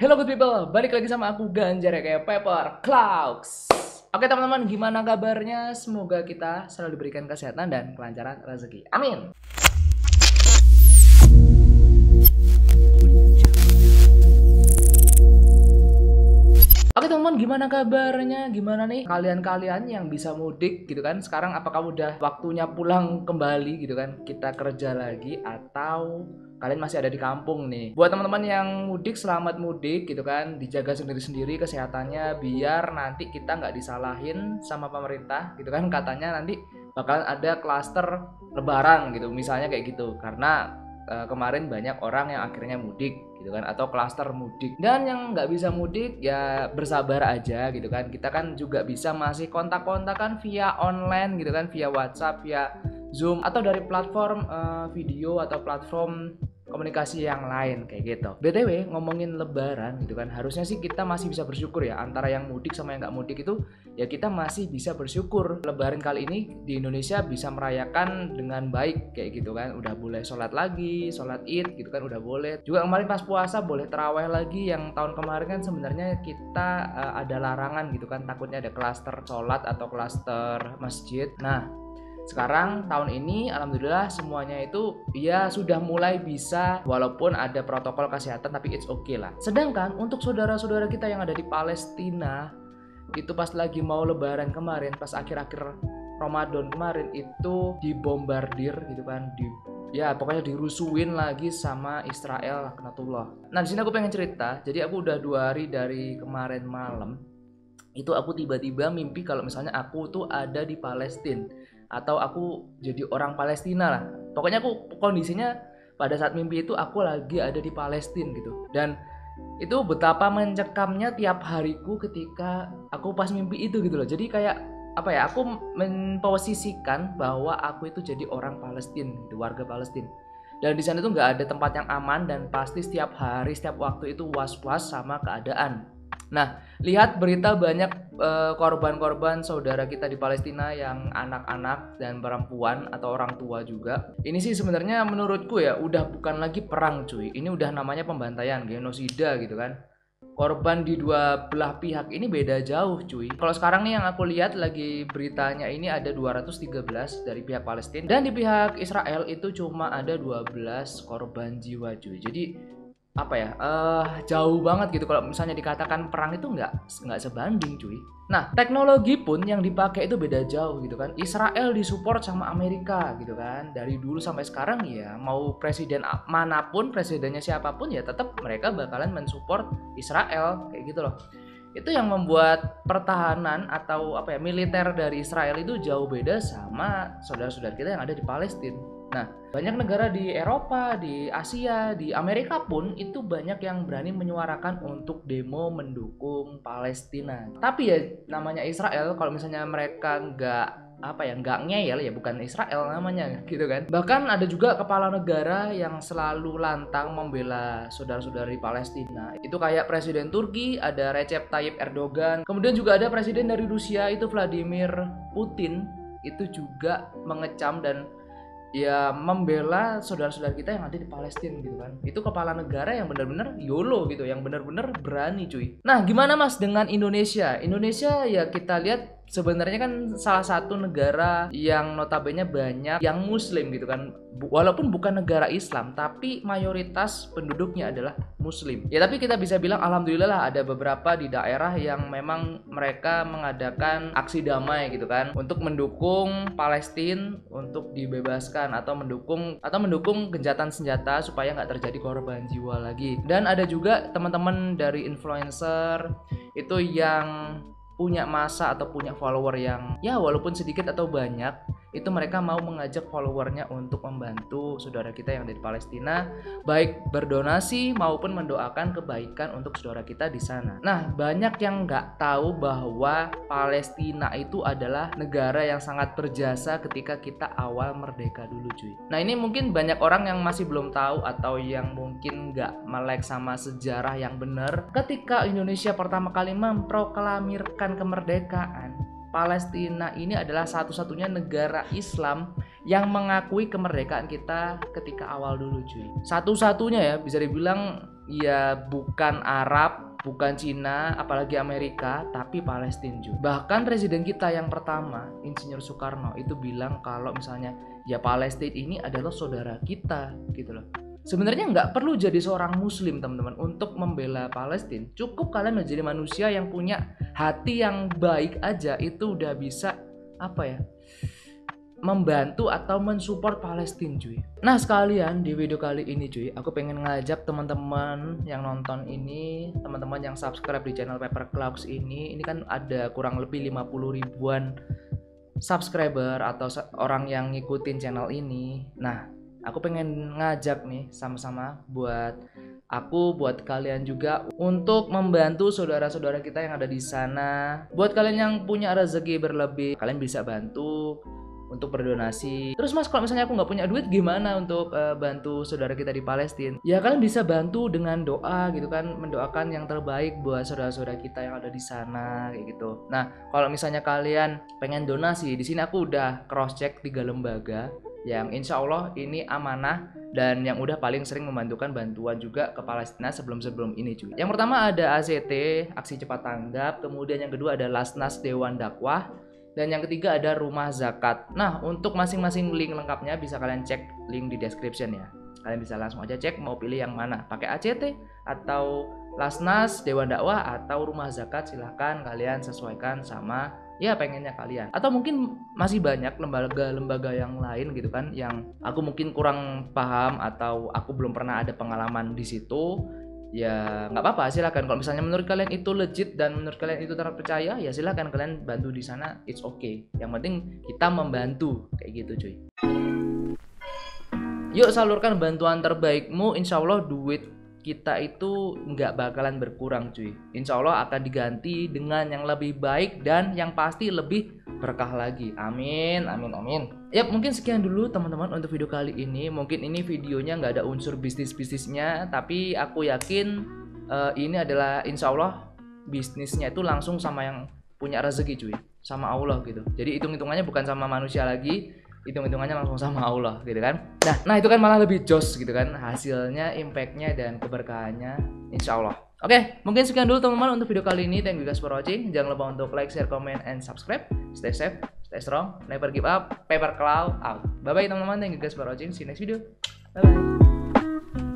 Hello good people, balik lagi sama aku Ganjar ya kayak Paper Clouds. Oke teman-teman, gimana kabarnya? Semoga kita selalu diberikan kesehatan dan kelancaran rezeki. Amin. Oke teman-teman, gimana kabarnya? Gimana nih kalian-kalian yang bisa mudik gitu kan? Sekarang apakah udah waktunya pulang kembali gitu kan? Kita kerja lagi atau kalian masih ada di kampung nih? Buat teman-teman yang mudik, selamat mudik gitu kan. Dijaga sendiri-sendiri kesehatannya biar nanti kita nggak disalahin sama pemerintah gitu kan. Katanya nanti bakalan ada klaster lebaran gitu, misalnya kayak gitu. Karena kemarin banyak orang yang akhirnya mudik gitu kan, atau klaster mudik. Dan yang nggak bisa mudik ya bersabar aja gitu kan. Kita kan juga bisa masih kontak-kontakan via online gitu kan, via WhatsApp, via Zoom, atau dari platform video atau platform komunikasi yang lain kayak gitu. BTW ngomongin lebaran gitu kan, harusnya sih kita masih bisa bersyukur ya. Antara yang mudik sama yang nggak mudik itu ya kita masih bisa bersyukur. Lebaran kali ini di Indonesia bisa merayakan dengan baik kayak gitu kan. Udah boleh sholat lagi, sholat id gitu kan udah boleh. Juga kemarin pas puasa boleh terawih lagi. Yang tahun kemarin kan sebenarnya kita ada larangan gitu kan, takutnya ada klaster sholat atau klaster masjid. Nah sekarang tahun ini alhamdulillah semuanya itu ya sudah mulai bisa, walaupun ada protokol kesehatan tapi it's okay lah. Sedangkan untuk saudara-saudara kita yang ada di Palestina itu pas lagi mau lebaran kemarin, pas akhir-akhir Ramadan kemarin itu dibombardir gitu kan, ya pokoknya dirusuin lagi sama Israel laknatullah. Nah di sini aku pengen cerita. Jadi aku udah 2 hari dari kemarin malam itu aku tiba-tiba mimpi kalau misalnya aku tuh ada di Palestina atau aku jadi orang Palestina lah. Pokoknya aku kondisinya pada saat mimpi itu aku lagi ada di Palestina gitu. Dan itu betapa mencekamnya tiap hariku ketika aku pas mimpi itu gitu loh. Jadi kayak apa ya, aku memposisikan bahwa aku itu jadi orang Palestina gitu, warga Palestina. Dan di sana itu nggak ada tempat yang aman dan pasti setiap hari, setiap waktu itu was-was sama keadaan. Nah, lihat berita banyak korban-korban saudara kita di Palestina yang anak-anak dan perempuan atau orang tua juga. Ini sih sebenarnya menurutku ya udah bukan lagi perang cuy. Ini udah namanya pembantaian, genosida gitu kan. Korban di dua belah pihak ini beda jauh cuy. Kalau sekarang nih yang aku lihat lagi beritanya ini ada 213 dari pihak Palestina, dan di pihak Israel itu cuma ada 12 korban jiwa cuy. Jadi apa ya, jauh banget gitu. Kalau misalnya dikatakan perang itu nggak sebanding cuy. Nah teknologi pun yang dipakai itu beda jauh gitu kan. Israel disupport sama Amerika gitu kan dari dulu sampai sekarang. Ya mau presiden manapun, presidennya siapapun, ya tetap mereka bakalan mensupport Israel kayak gitu loh. Itu yang membuat pertahanan atau apa ya, militer dari Israel itu jauh beda sama saudara-saudara kita yang ada di Palestina. Nah, banyak negara di Eropa, di Asia, di Amerika pun itu banyak yang berani menyuarakan untuk demo mendukung Palestina. Tapi ya namanya Israel, kalau misalnya mereka nggak ngeyel ya bukan Israel namanya gitu kan. Bahkan ada juga kepala negara yang selalu lantang membela saudara-saudara di Palestina. Itu kayak Presiden Turki, ada Recep Tayyip Erdogan. Kemudian juga ada Presiden dari Rusia itu Vladimir Putin, itu juga mengecam dan ya membela saudara-saudara kita yang ada di Palestina gitu kan. Itu kepala negara yang benar-benar YOLO gitu, yang benar-benar berani cuy. Nah gimana mas dengan Indonesia? Indonesia ya kita lihat sebenarnya kan salah satu negara yang notabene banyak yang muslim gitu kan. Walaupun bukan negara Islam tapi mayoritas penduduknya adalah muslim. Ya tapi kita bisa bilang alhamdulillah lah ada beberapa di daerah yang memang mereka mengadakan aksi damai gitu kan, untuk mendukung Palestina untuk dibebaskan atau mendukung gencatan senjata supaya nggak terjadi korban jiwa lagi. Dan ada juga teman-teman dari influencer itu yang punya massa atau punya follower yang ya walaupun sedikit atau banyak, itu mereka mau mengajak followernya untuk membantu saudara kita yang ada di Palestina, baik berdonasi maupun mendoakan kebaikan untuk saudara kita di sana. Nah banyak yang nggak tahu bahwa Palestina itu adalah negara yang sangat berjasa ketika kita awal merdeka dulu cuy. Nah ini mungkin banyak orang yang masih belum tahu atau yang mungkin nggak melek sama sejarah yang benar. Ketika Indonesia pertama kali memproklamirkan kemerdekaan, Palestina ini adalah satu-satunya negara Islam yang mengakui kemerdekaan kita ketika awal dulu cuy. Satu-satunya ya, bisa dibilang ya bukan Arab, bukan Cina, apalagi Amerika, tapi Palestina juga. Bahkan presiden kita yang pertama, Insinyur Soekarno, itu bilang kalau misalnya ya Palestina ini adalah saudara kita gitu loh. Sebenarnya nggak perlu jadi seorang muslim teman-teman untuk membela Palestina. Cukup kalian menjadi manusia yang punya hati yang baik aja, itu udah bisa membantu atau mensupport Palestina cuy. Nah sekalian di video kali ini cuy, aku pengen ngajak teman-teman yang nonton ini, teman-teman yang subscribe di channel Paper Clouds ini kan ada kurang lebih 50 ribuan subscriber atau orang yang ngikutin channel ini. Nah aku pengen ngajak nih sama-sama buat kalian juga untuk membantu saudara-saudara kita yang ada di sana. Buat kalian yang punya rezeki berlebih, kalian bisa bantu untuk berdonasi. Terus mas, kalau misalnya aku nggak punya duit gimana untuk bantu saudara kita di Palestina? Ya kalian bisa bantu dengan doa gitu kan, mendoakan yang terbaik buat saudara-saudara kita yang ada di sana kayak gitu. Nah kalau misalnya kalian pengen donasi, di sini aku udah cross check 3 lembaga yang insya Allah ini amanah dan yang udah paling sering membantukan bantuan juga ke Palestina sebelum ini cuy. Yang pertama ada ACT, Aksi Cepat Tanggap, kemudian yang kedua ada Lasnas Dewan Dakwah, dan yang ketiga ada Rumah Zakat. Nah untuk masing-masing link lengkapnya bisa kalian cek link di description ya. Kalian bisa langsung aja cek mau pilih yang mana, pakai ACT atau Lasnas Dewan Dakwah atau Rumah Zakat, silahkan kalian sesuaikan sama ya pengennya kalian. Atau mungkin masih banyak lembaga-lembaga yang lain gitu kan yang aku mungkin kurang paham atau aku belum pernah ada pengalaman di situ. Ya nggak apa-apa, silakan. Kalau misalnya menurut kalian itu legit dan menurut kalian itu terpercaya, ya silakan kalian bantu di sana, it's okay. Yang penting kita membantu kayak gitu cuy. Yuk salurkan bantuan terbaikmu, insya Allah duit kita itu nggak bakalan berkurang cuy. Insya Allah akan diganti dengan yang lebih baik dan yang pasti lebih berkah lagi. Amin, amin, amin. Yap, mungkin sekian dulu teman-teman untuk video kali ini. Mungkin ini videonya nggak ada unsur bisnisnya, tapi aku yakin ini adalah insya Allah bisnisnya itu langsung sama yang punya rezeki cuy, sama Allah gitu. Jadi hitung-hitungannya bukan sama manusia lagi, hitung-hitungannya langsung sama Allah gitu kan. Nah itu kan malah lebih jos gitu kan, hasilnya, impactnya dan keberkahannya insya Allah. Oke, mungkin sekian dulu teman-teman untuk video kali ini. Thank you guys for watching. Jangan lupa untuk like, share, comment, and subscribe. Stay safe, stay strong, never give up. Paper Cloud out. Bye bye teman-teman. Thank you guys for watching. See you next video. Bye bye.